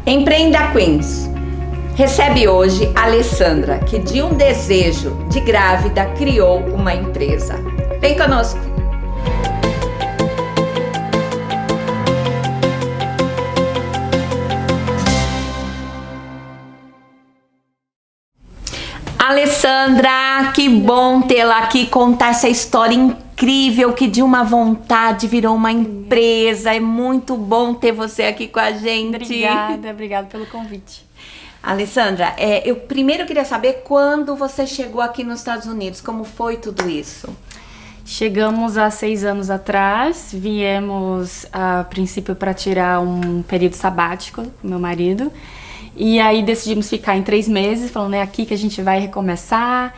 Empreenda Queens. Recebe hoje a Alessandra, que de um desejo de grávida criou uma empresa. Vem conosco! Alessandra, que bom tê-la aqui, contar essa história incrível que de uma vontade virou uma empresa. É muito bom ter você aqui com a gente. Obrigada pelo convite. Alessandra, eu primeiro queria saber quando você chegou aqui nos Estados Unidos, como foi tudo isso? Chegamos há 6 anos atrás, viemos a princípio para tirar um período sabático com meu marido. E aí decidimos ficar em 3 meses, falando, é aqui que a gente vai recomeçar.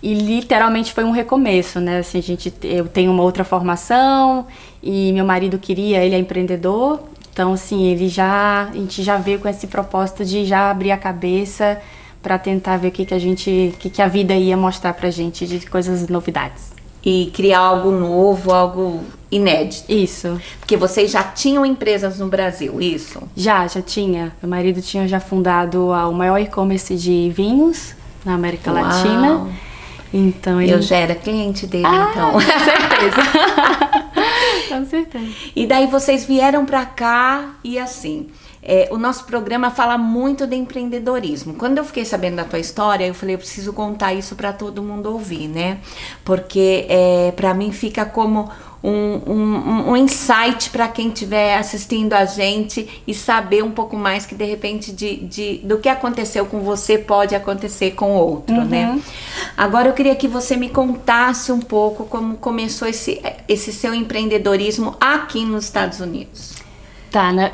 E literalmente foi um recomeço, né? Assim, eu tenho uma outra formação e meu marido ele é empreendedor. Então, assim, a gente já veio com esse propósito de já abrir a cabeça para tentar ver o que a vida ia mostrar pra gente de coisas, novidades. E criar algo novo, algo inédito. Isso. Porque vocês já tinham empresas no Brasil, isso? Já tinha. Meu marido tinha já fundado o maior e-commerce de vinhos na América Latina. Então eu já era cliente dele, então. Com certeza. Com certeza. E daí vocês vieram pra cá e assim... o nosso programa fala muito de empreendedorismo. Quando eu fiquei sabendo da tua história, eu falei, eu preciso contar isso para todo mundo ouvir, né? Porque para mim fica como um insight para quem estiver assistindo a gente e saber um pouco mais que de repente do que aconteceu com você pode acontecer com outro, né? Agora eu queria que você me contasse um pouco como começou esse seu empreendedorismo aqui nos Estados Unidos. Tá, né?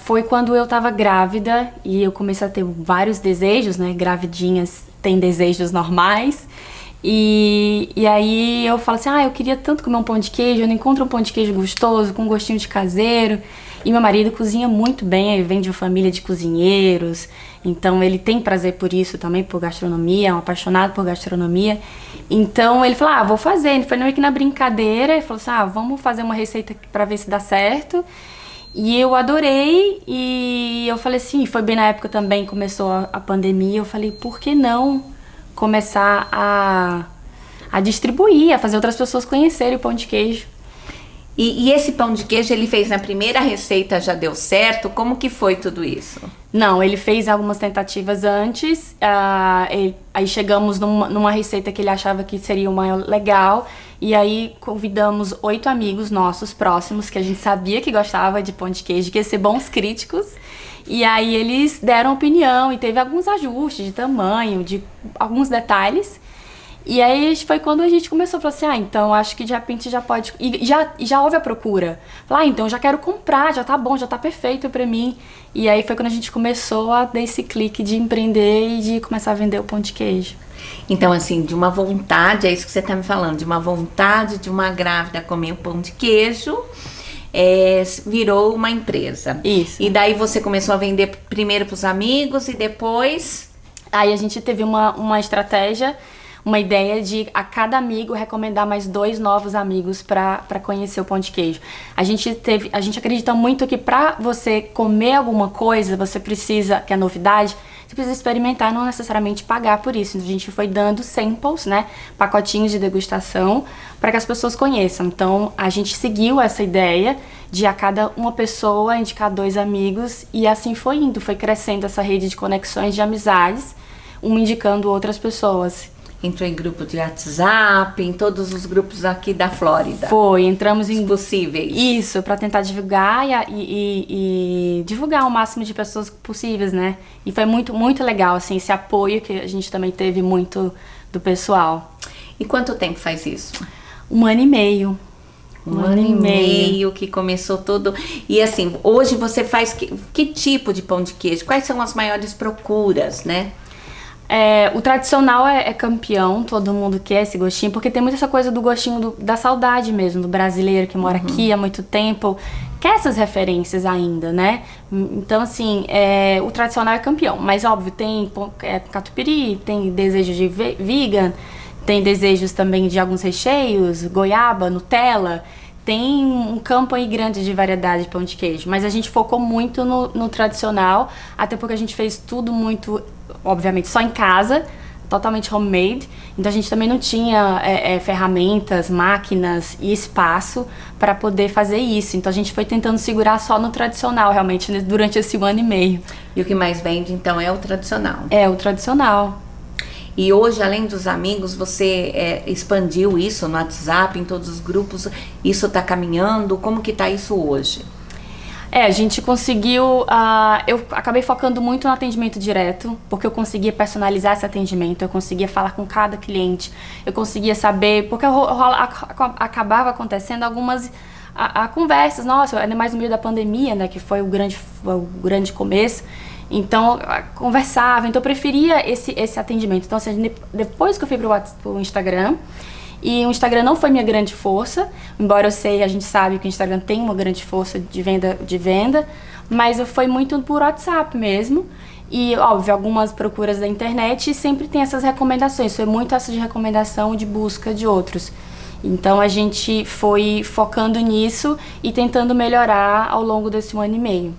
Foi quando eu tava grávida e eu comecei a ter vários desejos, né? Gravidinhas têm desejos normais. E aí eu falo assim, eu queria tanto comer um pão de queijo, eu não encontro um pão de queijo gostoso, com um gostinho de caseiro. E meu marido cozinha muito bem, ele vem de uma família de cozinheiros, então ele tem prazer por isso também, por gastronomia, é um apaixonado por gastronomia. Então ele falou, vou fazer. Ele foi meio que na brincadeira, ele falou assim, vamos fazer uma receita pra ver se dá certo. E eu adorei, e eu falei assim, foi bem na época também, começou a pandemia, eu falei, por que não começar a distribuir, a fazer outras pessoas conhecerem o pão de queijo. E esse pão de queijo ele fez na primeira receita, já deu certo? Como que foi tudo isso? Não, ele fez algumas tentativas antes, aí chegamos numa receita que ele achava que seria uma legal, e aí convidamos 8 amigos nossos próximos, que a gente sabia que gostava de pão de queijo, que ia ser bons críticos, e aí eles deram opinião, e teve alguns ajustes de tamanho, de alguns detalhes. E aí foi quando a gente começou a falar assim, então acho que de repente já pode... E já houve a procura. Falar, então eu já quero comprar, já tá bom, já tá perfeito pra mim. E aí foi quando a gente começou a dar esse clique de empreender e de começar a vender o pão de queijo. Então assim, de uma vontade, é isso que você tá me falando, de uma vontade de uma grávida comer o pão de queijo, virou uma empresa. Isso. E daí você começou a vender primeiro pros amigos e depois... Aí a gente teve uma estratégia... uma ideia de a cada amigo recomendar mais 2 novos amigos para conhecer o pão de queijo. A gente acredita muito que para você comer alguma coisa, você precisa, que é novidade, você precisa experimentar, não necessariamente pagar por isso. A gente foi dando samples, né, pacotinhos de degustação, para que as pessoas conheçam. Então, a gente seguiu essa ideia de a cada uma pessoa indicar 2 amigos, e assim foi indo, foi crescendo essa rede de conexões, de amizades, um indicando outras pessoas. Entrou em grupo de WhatsApp, em todos os grupos aqui da Flórida. Foi, entramos em... possíveis. Isso, para tentar divulgar e divulgar o máximo de pessoas possíveis, né? E foi muito, muito legal, assim, esse apoio que a gente também teve muito do pessoal. E quanto tempo faz isso? 1 ano e meio. Um ano e meio que começou tudo. E assim, hoje você faz que tipo de pão de queijo? Quais são as maiores procuras, né? O tradicional é campeão, todo mundo quer esse gostinho, porque tem muito essa coisa do gostinho da saudade mesmo, do brasileiro que mora aqui há muito tempo, quer essas referências ainda, né? Então, assim, o tradicional é campeão, mas óbvio, tem catupiry, tem desejo de vegan, tem desejos também de alguns recheios, goiaba, Nutella, tem um campo aí grande de variedade de pão de queijo, mas a gente focou muito no tradicional, até porque a gente fez tudo muito, obviamente, só em casa, totalmente homemade. Então a gente também não tinha ferramentas, máquinas e espaço para poder fazer isso. Então a gente foi tentando segurar só no tradicional, realmente, durante esse 1 ano e meio. E o que mais vende, então, é o tradicional? É, o tradicional. E hoje, além dos amigos, você expandiu isso no WhatsApp, em todos os grupos, isso está caminhando? Como que está isso hoje? A gente conseguiu, eu acabei focando muito no atendimento direto, porque eu conseguia personalizar esse atendimento, eu conseguia falar com cada cliente, eu conseguia saber, porque acabava acontecendo algumas conversas, nossa, ainda mais no meio da pandemia, né, que foi o grande começo. Então, conversava. Então, eu preferia esse atendimento. Então, assim, depois que eu fui pro Instagram, e o Instagram não foi minha grande força, embora a gente sabe que o Instagram tem uma grande força de venda, mas foi muito por WhatsApp mesmo. E, óbvio, algumas procuras da internet, e sempre tem essas recomendações. Foi muito essa de recomendação, de busca de outros. Então, a gente foi focando nisso e tentando melhorar ao longo desse 1 ano e meio.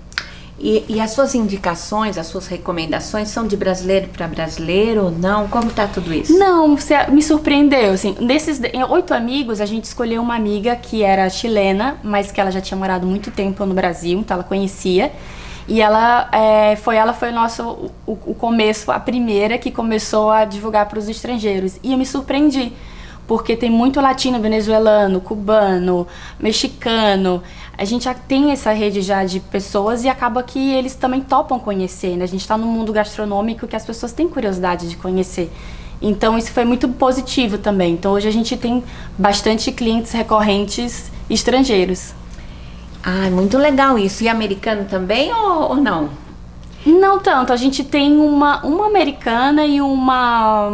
E as suas indicações, as suas recomendações são de brasileiro para brasileiro ou não? Como tá tudo isso? Não, você me surpreendeu, assim, desses 8 amigos, a gente escolheu uma amiga que era chilena, mas que ela já tinha morado muito tempo no Brasil, então ela conhecia. E ela foi o começo, a primeira que começou a divulgar para os estrangeiros. E eu me surpreendi, porque tem muito latino, venezuelano, cubano, mexicano. A gente já tem essa rede já de pessoas e acaba que eles também topam conhecer, né? A gente está num mundo gastronômico que as pessoas têm curiosidade de conhecer. Então isso foi muito positivo também. Então hoje a gente tem bastante clientes recorrentes estrangeiros. Ah, muito legal isso. E americano também ou não? Não tanto. A gente tem uma americana e uma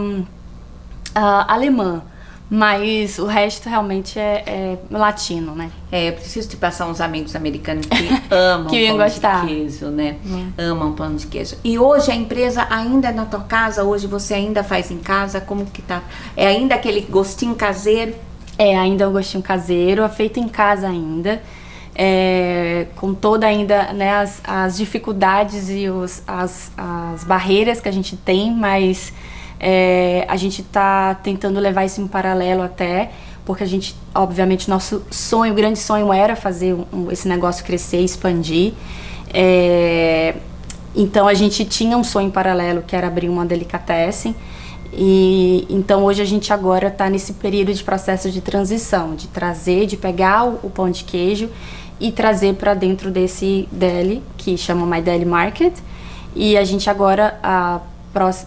alemã. Mas o resto realmente é latino, né? Eu preciso te passar uns amigos americanos que amam que pão gostar. de queijo, né? Amam pão de queijo. E hoje a empresa ainda é na tua casa? Hoje você ainda faz em casa? Como que tá? É ainda aquele gostinho caseiro? Ainda é um gostinho caseiro, é feito em casa ainda. Com toda ainda, né, as dificuldades e as barreiras que a gente tem, mas... a gente está tentando levar isso em paralelo até, porque a gente, obviamente, nosso sonho, o grande sonho era fazer esse negócio crescer, expandir. Então a gente tinha um sonho em paralelo, que era abrir uma delicatessen. E então hoje a gente agora está nesse período de processo de transição, de pegar o pão de queijo e trazer para dentro desse deli, que chama My Deli Market. E a gente agora...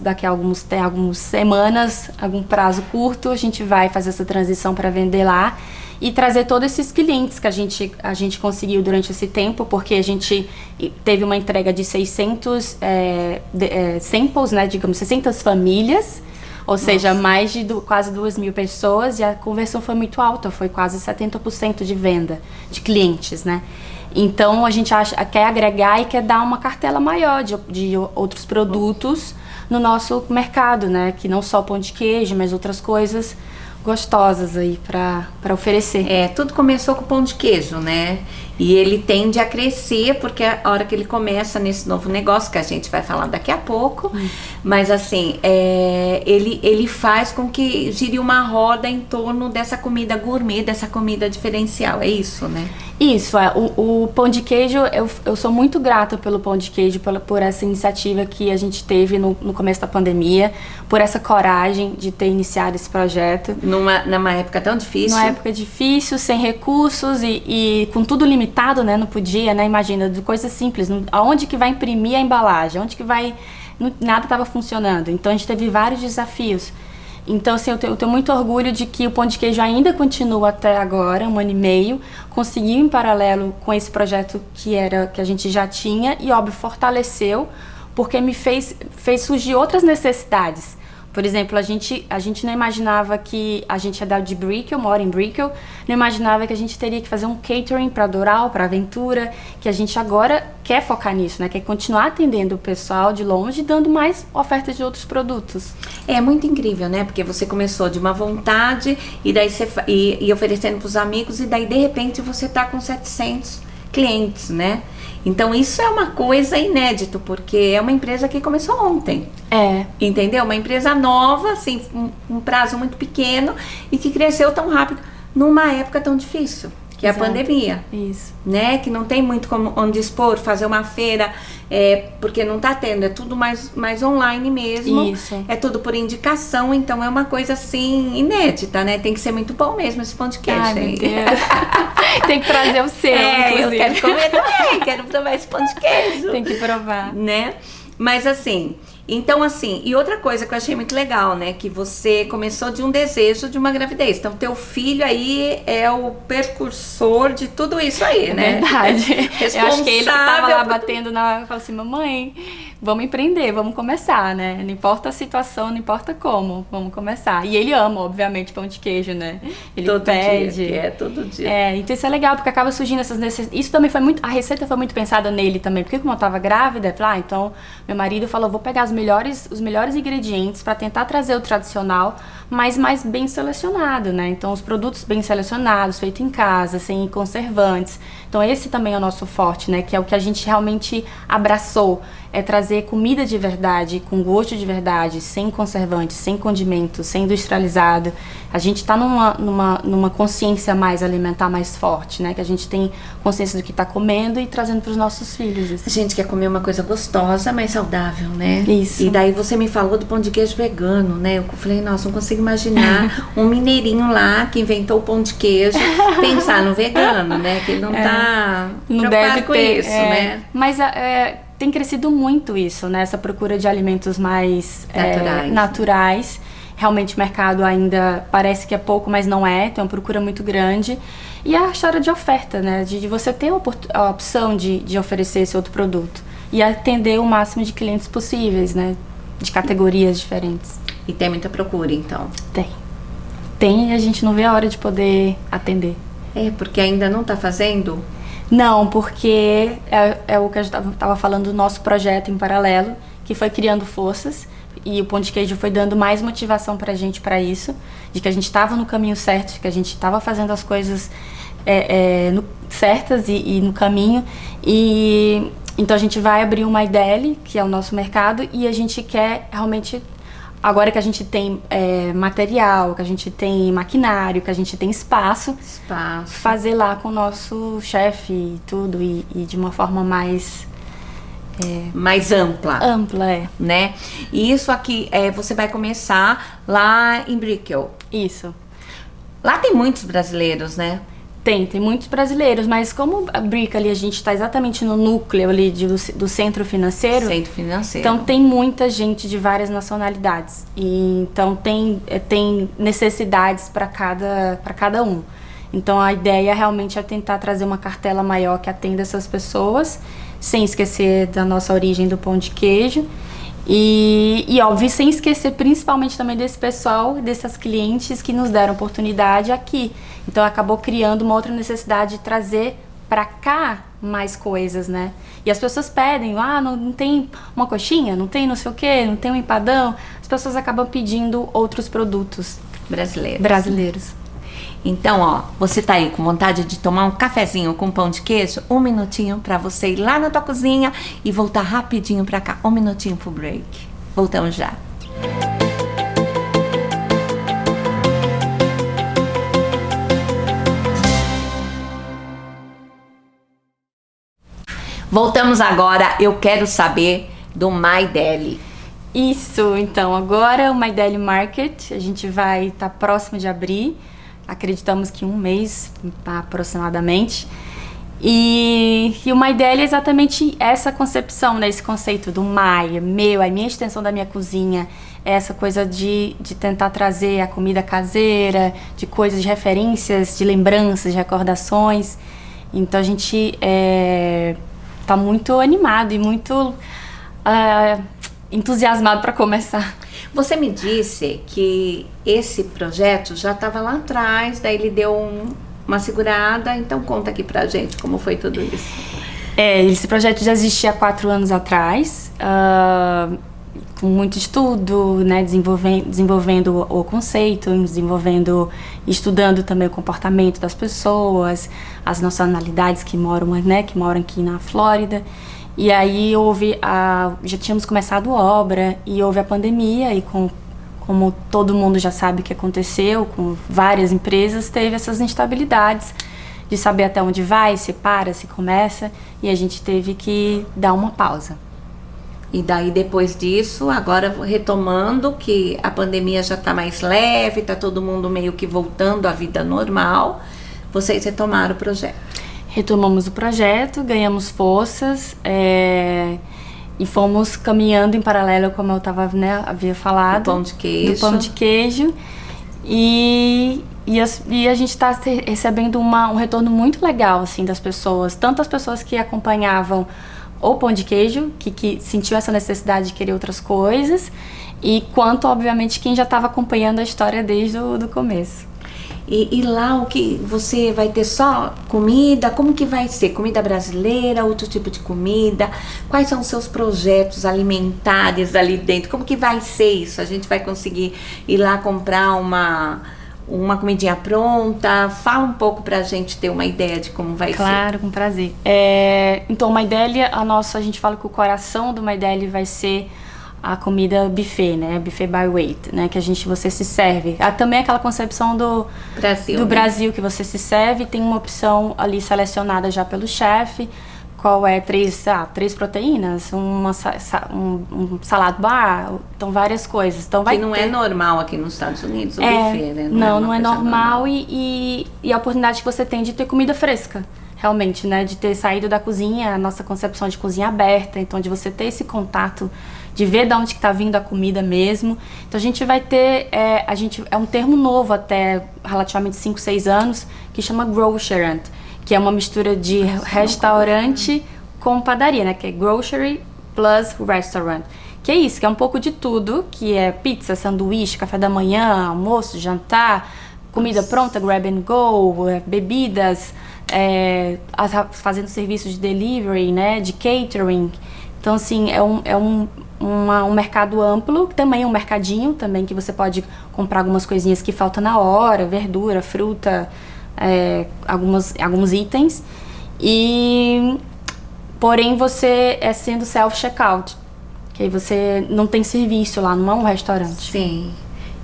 daqui a algumas semanas, algum prazo curto, a gente vai fazer essa transição para vender lá e trazer todos esses clientes que a gente conseguiu durante esse tempo, porque a gente teve uma entrega de 600 samples, né, digamos, 600 famílias, ou seja, mais de quase 2.000 pessoas, e a conversão foi muito alta, foi quase 70% de venda de clientes, né? Então a gente quer agregar e quer dar uma cartela maior de outros produtos no nosso mercado, né? Que não só pão de queijo, mas outras coisas gostosas aí para oferecer. Tudo começou com pão de queijo, né? E ele tende a crescer, porque a hora que ele começa nesse novo negócio, que a gente vai falar daqui a pouco, mas assim, ele faz com que gire uma roda em torno dessa comida gourmet, dessa comida diferencial, é isso, né? Isso, o pão de queijo, eu sou muito grata pelo pão de queijo, por essa iniciativa que a gente teve no começo da pandemia, por essa coragem de ter iniciado esse projeto. Numa época tão difícil. Numa época difícil, sem recursos e com tudo limitado, né? Não podia, né? Imagina, de coisas simples. Aonde que vai imprimir a embalagem? Onde que vai... Nada estava funcionando. Então a gente teve vários desafios. Então, assim, eu tenho muito orgulho de que o pão de queijo ainda continua até agora, 1 ano e meio, conseguiu em paralelo com esse projeto que a gente já tinha e, óbvio, fortaleceu, porque me fez surgir outras necessidades. Por exemplo, a gente não imaginava que a gente é de Brickell, mora em Brickell, não imaginava que a gente teria que fazer um catering para Doral, para Aventura, que a gente agora quer focar nisso, né? Quer continuar atendendo o pessoal de longe e dando mais ofertas de outros produtos. É muito incrível, né? Porque você começou de uma vontade e daí você e oferecendo para os amigos e daí de repente você tá com 700 clientes, né? Então isso é uma coisa inédita, porque é uma empresa que começou ontem. Entendeu? Uma empresa nova, assim, um prazo muito pequeno e que cresceu tão rápido numa época tão difícil, que é a pandemia. Isso. Né? Que não tem muito como onde expor, fazer uma feira, porque não tá tendo, é tudo mais online mesmo. Isso. É tudo por indicação, então é uma coisa assim inédita, né? Tem que ser muito bom mesmo esse pão de queijo. Ai, meu Deus. Tem que trazer o seu, inclusive. Eu quero comer também, quero provar esse pão de queijo. Tem que provar. Né? Mas assim, então assim, e outra coisa que eu achei muito legal, né? Que você começou de um desejo de uma gravidez. Então, teu filho aí é o precursor de tudo isso aí, né? Verdade. Eu acho que ele tava lá por... batendo na... Falou assim, mamãe, vamos empreender, vamos começar, né? Não importa a situação, não importa como, vamos começar. E ele ama, obviamente, pão de queijo, né? Ele todo pede. Dia, todo dia. Então isso é legal, porque acaba surgindo essas necessidades. Isso também foi muito... A receita foi muito pensada nele também, porque como eu tava grávida, eu falei, então meu marido falou, vou pegar os melhores ingredientes para tentar trazer o tradicional, mas mais bem selecionado, né? Então os produtos bem selecionados, feito em casa, sem conservantes. Então esse também é o nosso forte, né? Que é o que a gente realmente abraçou, é trazer comida de verdade, com gosto de verdade, sem conservantes, sem condimentos, sem industrializado. A gente tá numa consciência mais alimentar mais forte, né? Que a gente tem consciência do que tá comendo e trazendo para os nossos filhos. Assim. A gente quer comer uma coisa gostosa, mas saudável, né? Isso. E daí você me falou do pão de queijo vegano, né? Eu falei, nossa, não consigo imaginar um mineirinho lá que inventou o pão de queijo pensar no vegano, né? Que ele não tá preocupado com isso, né? Mas tem crescido muito isso, né? Essa procura de alimentos mais naturais. Realmente o mercado ainda parece que é pouco, mas não é. Tem uma procura muito grande. E a história de oferta, né? De você ter a opção de oferecer esse outro produto. E atender o máximo de clientes possíveis, né? De categorias diferentes. E tem muita procura, então? Tem e a gente não vê a hora de poder atender. Porque ainda não tá fazendo? Não, porque é o que a gente estava falando do nosso projeto em paralelo, que foi criando forças, e o Pão de Queijo foi dando mais motivação pra gente para isso, de que a gente estava no caminho certo, de que a gente estava fazendo as coisas certas e no caminho, e então a gente vai abrir uma IDL, que é o nosso mercado, e a gente quer realmente... Agora que a gente tem material, que a gente tem maquinário, que a gente tem espaço, fazer lá com o nosso chefe e tudo, e de uma forma mais ampla. Né? E isso aqui, você vai começar lá em Brickell. Isso. Lá tem muitos brasileiros, né? Tem muitos brasileiros, mas como a Brickell ali, a gente está exatamente no núcleo ali do centro financeiro. Centro financeiro. Então tem muita gente de várias nacionalidades. E então tem necessidades para cada um. Então a ideia realmente é tentar trazer uma cartela maior que atenda essas pessoas, sem esquecer da nossa origem do pão de queijo. E óbvio, sem esquecer principalmente também desse pessoal, desses clientes que nos deram oportunidade aqui. Então acabou criando uma outra necessidade de trazer para cá mais coisas, né? E as pessoas pedem, não tem uma coxinha, não tem não sei o quê, não tem um empadão. As pessoas acabam pedindo outros produtos brasileiros. Então, você tá aí com vontade de tomar um cafezinho com pão de queijo? Um minutinho pra você ir lá na tua cozinha e voltar rapidinho pra cá. Um minutinho pro break. Voltamos já. Voltamos agora. Eu quero saber do My Deli. Isso, então, agora o My Deli Market, a gente vai estar próximo de abrir. Acreditamos que um mês aproximadamente. E o My Deli é exatamente essa concepção, né? Esse conceito do My, a minha extensão da minha cozinha. É essa coisa de tentar trazer a comida caseira, de coisas, de referências, de lembranças, de recordações. Então a gente tá muito animado e muito entusiasmado para começar. Você me disse que esse projeto já estava lá atrás, daí ele deu uma segurada, então conta aqui pra gente como foi tudo isso. Esse projeto já existia há 4 anos atrás, com muito estudo, né, desenvolvendo o conceito, estudando também o comportamento das pessoas, as nacionalidades que moram aqui na Flórida. E aí já tínhamos começado obra e houve a pandemia e como todo mundo já sabe o que aconteceu, com várias empresas, teve essas instabilidades de saber até onde vai, se para, se começa, e a gente teve que dar uma pausa. E daí depois disso, agora retomando que a pandemia já está mais leve, está todo mundo meio que voltando à vida normal, vocês retomaram o projeto. Retomamos o projeto, ganhamos forças e fomos caminhando em paralelo, como eu havia falado. Do pão de queijo. Do pão de queijo. E a gente está recebendo um retorno muito legal assim, das pessoas, tanto as pessoas que acompanhavam o pão de queijo, que sentiu essa necessidade de querer outras coisas, e quanto, obviamente, quem já estava acompanhando a história desde o começo. E lá o que você vai ter só comida? Como que vai ser? Comida brasileira, outro tipo de comida? Quais são os seus projetos alimentares ali dentro? Como que vai ser isso? A gente vai conseguir ir lá comprar uma comidinha pronta? Fala um pouco pra gente ter uma ideia de como vai ser. Claro, com prazer. Então, o Maideli, a gente fala que o coração do Maideli vai ser a comida buffet, né? Buffet by weight, né? Que você se serve. Também aquela concepção do Brasil, que você se serve, tem uma opção ali selecionada já pelo chefe, qual é 3 proteínas, um salad bar, então várias coisas. Então que não é normal aqui nos Estados Unidos, o buffet, né? Não é normal e a oportunidade que você tem de ter comida fresca, realmente, né? De ter saído da cozinha, a nossa concepção de cozinha aberta, então de você ter esse contato, de ver de onde que tá vindo a comida mesmo. Então a gente vai ter, é um termo novo até relativamente 5, 6 anos, que chama grocerant, que é uma mistura de restaurante com padaria, né? Que é grocery plus restaurant. Que é isso, que é um pouco de tudo, que é pizza, sanduíche, café da manhã, almoço, jantar, comida pronta, grab and go, bebidas, fazendo serviços de delivery, né? De catering. Então, assim, é um mercado amplo, também é um mercadinho também, que você pode comprar algumas coisinhas que faltam na hora, verdura, fruta, alguns itens. Porém, você sendo self-checkout, que aí você não tem serviço lá, não é um restaurante. Sim.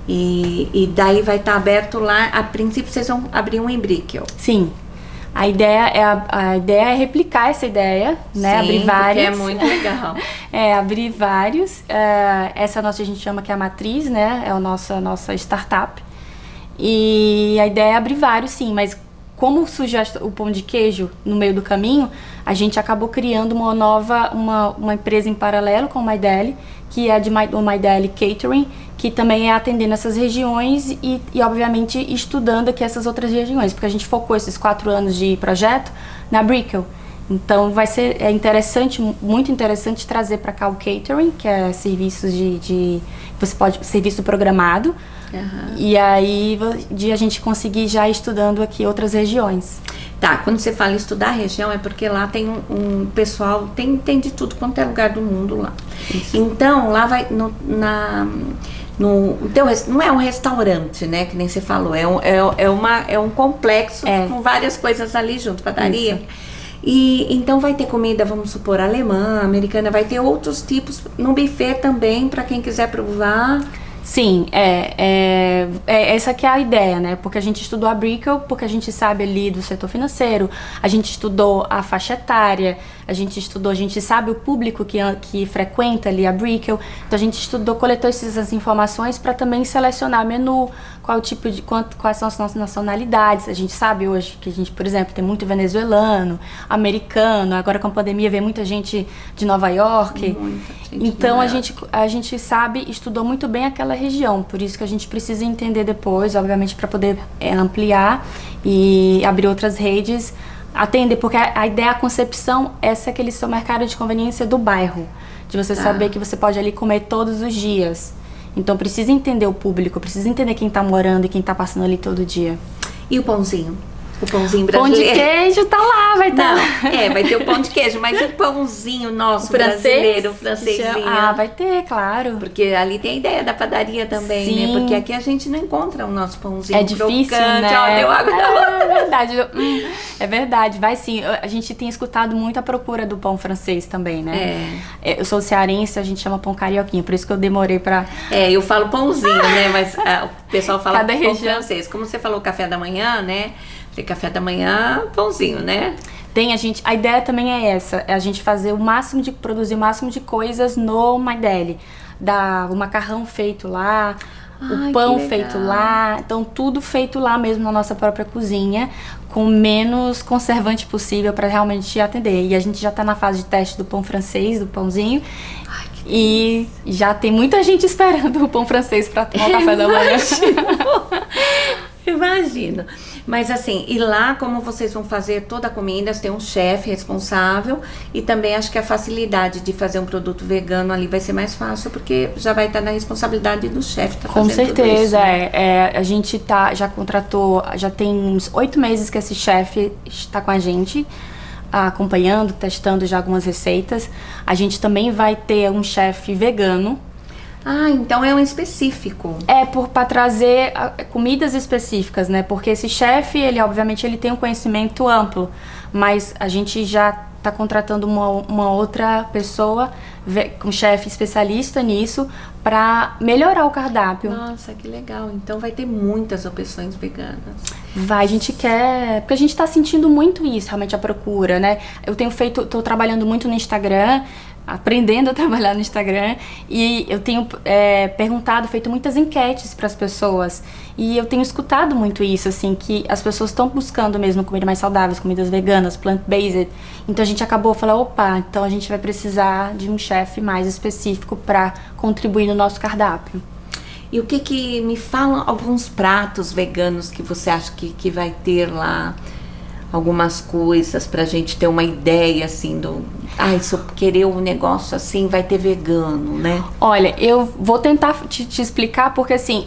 E daí vai estar aberto lá, a princípio vocês vão abrir um em Brickell. Sim. A ideia é replicar essa ideia, né? Sim, abrir vários. É muito legal. Abrir vários. Essa a gente chama que é a matriz, né? É a nossa startup. E a ideia é abrir vários, sim, mas como surgiu o pão de queijo no meio do caminho, a gente acabou criando uma empresa em paralelo com o Maideli, que é o Maideli Catering, que também é atendendo essas regiões e obviamente estudando aqui essas outras regiões, porque a gente focou esses 4 anos de projeto na Brickell. Então vai ser muito interessante trazer para cá o catering, que é serviços serviço programado. Uhum. E aí de a gente conseguir já ir estudando aqui outras regiões. Tá, quando você fala estudar a região é porque lá tem um pessoal, tem de tudo quanto é lugar do mundo lá. Isso. Então lá vai não é um restaurante, né, que nem você falou, é um complexo com várias coisas ali junto, padaria. Isso. E então vai ter comida, vamos supor, alemã, americana, vai ter outros tipos no buffet também para quem quiser provar. Sim, essa que é a ideia, né? Porque a gente estudou a Brickell, porque a gente sabe ali do setor financeiro, a gente estudou a faixa etária, a gente sabe o público que frequenta ali a Brickell, então a gente coletou essas informações para também selecionar menu, quais são as nossas nacionalidades. A gente sabe hoje que a gente, por exemplo, tem muito venezuelano, americano, agora com a pandemia vem muita gente de Nova York. Então a gente estudou muito bem aquela região, por isso que a gente precisa entender depois, obviamente, para poder ampliar e abrir outras redes, atender, porque a ideia, a concepção, essa é aquele seu mercado de conveniência do bairro, de você saber que você pode ali comer todos os dias. Então precisa entender o público, precisa entender quem tá morando e quem tá passando ali todo dia. E o pãozinho? O pãozinho Pão brasileiro? de queijo tá lá, vai estar. Não, vai ter o pão de queijo, mas o pãozinho nosso brasileiro, francesinho. Ah, vai ter, claro. Porque ali tem a ideia da padaria também, Sim. né? Porque aqui a gente não encontra o nosso pãozinho difícil, crocante. né? Ó, deu água na boca. É verdade. É verdade, vai sim. A gente tem escutado muito a procura do pão francês também, né? Eu sou cearense, a gente chama pão carioquinha, por isso que eu demorei pra... Eu falo pãozinho, né? Mas o pessoal fala Cada pão região. francês. Como você falou café da manhã, né? Falei, café da manhã, pãozinho, né? A ideia também é essa, é a gente produzir o máximo de coisas no My Deli. O macarrão feito lá, o pão feito lá, então tudo feito lá mesmo na nossa própria cozinha, com menos conservante possível para realmente atender. E a gente já tá na fase de teste do pão francês, do pãozinho. E já tem muita gente esperando o pão francês para tomar o café da manhã. Imagino. Mas assim, e lá como vocês vão fazer toda a comida, tem um chefe responsável e também acho que a facilidade de fazer um produto vegano ali vai ser mais fácil, porque já vai estar na responsabilidade do chefe. Com certeza, a gente já contratou, já tem uns 8 meses que esse chefe está com a gente, acompanhando, testando já algumas receitas. A gente também vai ter um chefe vegano. Ah, então é um específico. Para trazer comidas específicas, né? Porque esse chefe, obviamente ele tem um conhecimento amplo, mas a gente já está contratando uma outra pessoa, um chefe especialista nisso, para melhorar o cardápio. Nossa, que legal. Então vai ter muitas opções veganas. A gente quer, porque a gente está sentindo muito isso, realmente a procura, né? Tô trabalhando muito no Instagram, aprendendo a trabalhar no Instagram, e eu tenho feito muitas enquetes para as pessoas, e eu tenho escutado muito isso, assim, que as pessoas estão buscando mesmo comidas mais saudáveis, comidas veganas, plant-based. Então a gente acabou falando, então a gente vai precisar de um chefe mais específico para contribuir no nosso cardápio. E o que me falam alguns pratos veganos que você acha que vai ter lá? Algumas coisas pra gente ter uma ideia assim se eu querer um negócio assim, vai ter vegano, né? Olha, eu vou tentar te explicar, porque assim,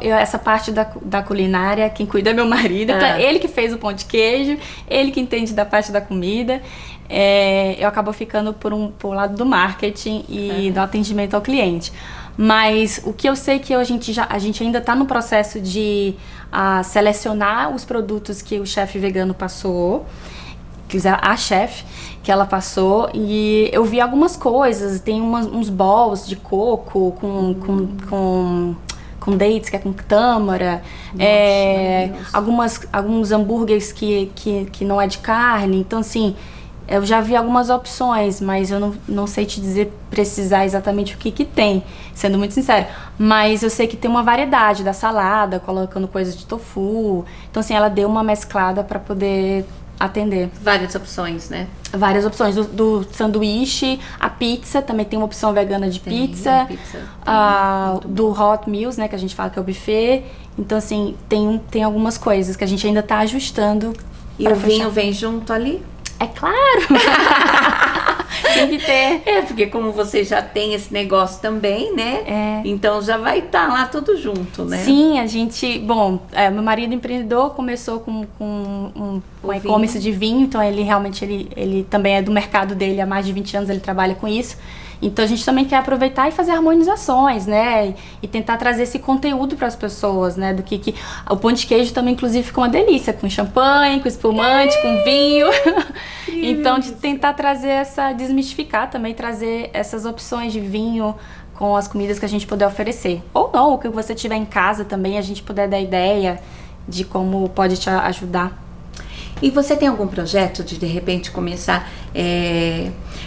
essa parte da culinária, quem cuida é meu marido, ele que fez o pão de queijo, ele que entende da parte da comida. Eu acabo ficando por lado do marketing e do atendimento ao cliente. Mas o que eu sei que a gente ainda está no processo de selecionar os produtos que o chefe vegano passou, a chefe que ela passou, e eu vi algumas coisas, tem uns balls de coco com dates, que é com tâmara, alguns hambúrgueres que não é de carne, então assim, eu já vi algumas opções, mas eu não sei te precisar exatamente o que tem, sendo muito sincera. Mas eu sei que tem uma variedade da salada, colocando coisas de tofu. Então, assim, ela deu uma mesclada para poder atender. Várias opções, né? Várias opções. Do sanduíche, a pizza, também tem uma opção vegana de pizza. Do hot meals, né, que a gente fala que é o buffet. Então, assim, tem algumas coisas que a gente ainda tá ajustando. E o vinho vem junto ali? É claro! Tem que ter. Porque como você já tem esse negócio também, né? Então já vai estar lá tudo junto, né? Sim, a gente... meu marido empreendedor começou com um e-commerce de vinho, então ele realmente ele também é do mercado dele há mais de 20 anos, ele trabalha com isso. Então a gente também quer aproveitar e fazer harmonizações, né? E tentar trazer esse conteúdo para as pessoas, né? Do que o pão de queijo também, inclusive, fica uma delícia, com champanhe, com espumante, com vinho. Então, de tentar desmistificar também, trazer essas opções de vinho com as comidas que a gente puder oferecer. Ou não, o que você tiver em casa também, a gente puder dar ideia de como pode te ajudar. E você tem algum projeto de repente começar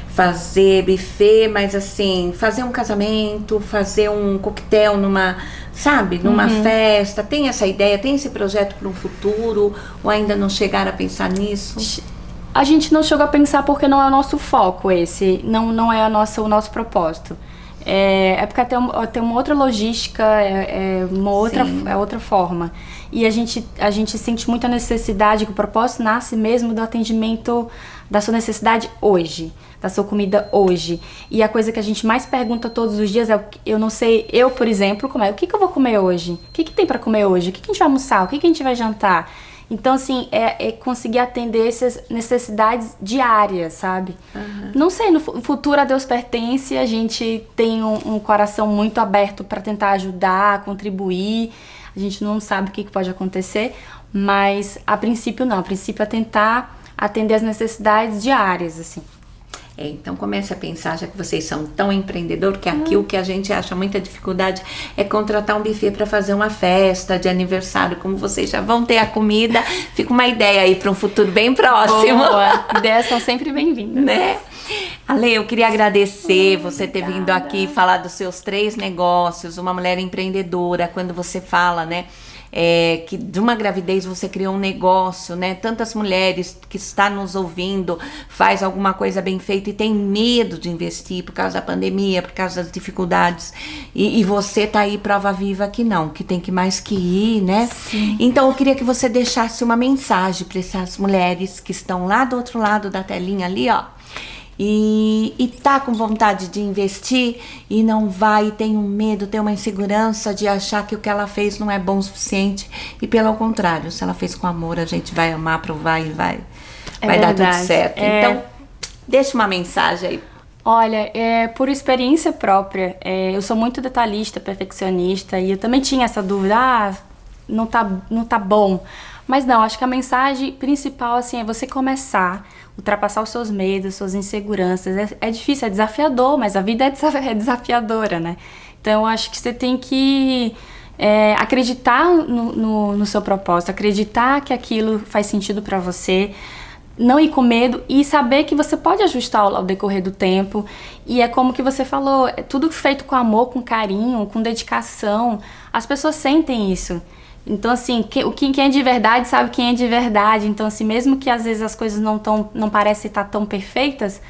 fazer buffet, mas assim, fazer um casamento, fazer um coquetel numa festa? Tem essa ideia, tem esse projeto para um futuro? Ou ainda não chegaram a pensar nisso? A gente não chegou a pensar porque não é o nosso foco esse, não é o nosso propósito. Porque tem uma outra logística, outra forma. E a gente sente muita necessidade, que o propósito nasce mesmo do atendimento da sua necessidade hoje. da sua comida hoje. E a coisa que a gente mais pergunta todos os dias é, eu não sei, eu, por exemplo, o que eu vou comer hoje? O que tem pra comer hoje? O que a gente vai almoçar? O que a gente vai jantar? Então, assim, é conseguir atender essas necessidades diárias, sabe? Não sei, no futuro a Deus pertence, a gente tem um coração muito aberto para tentar ajudar, contribuir. A gente não sabe o que pode acontecer, mas a princípio não. A princípio é tentar atender as necessidades diárias, assim. Então comece a pensar, já que vocês são tão empreendedor, que aqui o que a gente acha muita dificuldade é contratar um buffet para fazer uma festa de aniversário. Como vocês já vão ter a comida, fica uma ideia aí para um futuro bem próximo. Boa. Ideias são sempre bem-vindas. Né? Ale, eu queria agradecer você ter vindo aqui falar dos seus 3 negócios, uma mulher empreendedora, quando você fala, né? Que de uma gravidez você criou um negócio, né? Tantas mulheres que estão nos ouvindo faz alguma coisa bem feita e tem medo de investir por causa da pandemia, por causa das dificuldades. E você tá aí prova viva que não, que tem que mais que ir, né? Sim. Então eu queria que você deixasse uma mensagem para essas mulheres que estão lá do outro lado da telinha ali, ó. E tá com vontade de investir e não vai, tem um medo, tem uma insegurança de achar que o que ela fez não é bom o suficiente. E pelo contrário, se ela fez com amor, a gente vai amar, provar e vai dar tudo certo. Então, deixa uma mensagem aí. Olha, por experiência própria, eu sou muito detalhista, perfeccionista, e eu também tinha essa dúvida, não tá bom. Mas não, acho que a mensagem principal, assim, é você começar, ultrapassar os seus medos, suas inseguranças. É difícil, é desafiador, mas a vida é desafiadora, né? Então, eu acho que você tem que acreditar no seu propósito, acreditar que aquilo faz sentido pra você, não ir com medo e saber que você pode ajustar ao decorrer do tempo. E é como que você falou, é tudo feito com amor, com carinho, com dedicação. As pessoas sentem isso. Então, assim, quem é de verdade sabe quem é de verdade. Então, assim, mesmo que às vezes as coisas não parecem estar tão perfeitas,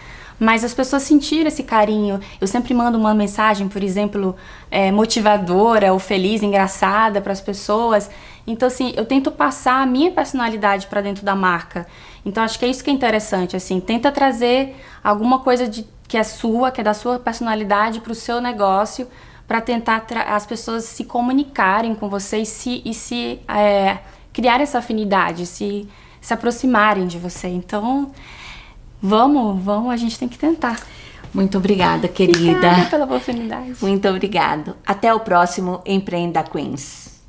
mas as pessoas sentiram esse carinho. Eu sempre mando uma mensagem, por exemplo, motivadora ou feliz, engraçada para as pessoas. Então, assim, eu tento passar a minha personalidade para dentro da marca. Então, acho que é isso que é interessante, assim, tenta trazer alguma coisa que é sua, que é da sua personalidade para o seu negócio, para tentar as pessoas se comunicarem com você e criar essa afinidade, se aproximarem de você. Então, vamos, a gente tem que tentar. Muito obrigada, querida. Obrigada pela oportunidade. Muito obrigada. Até o próximo Empreenda Queens.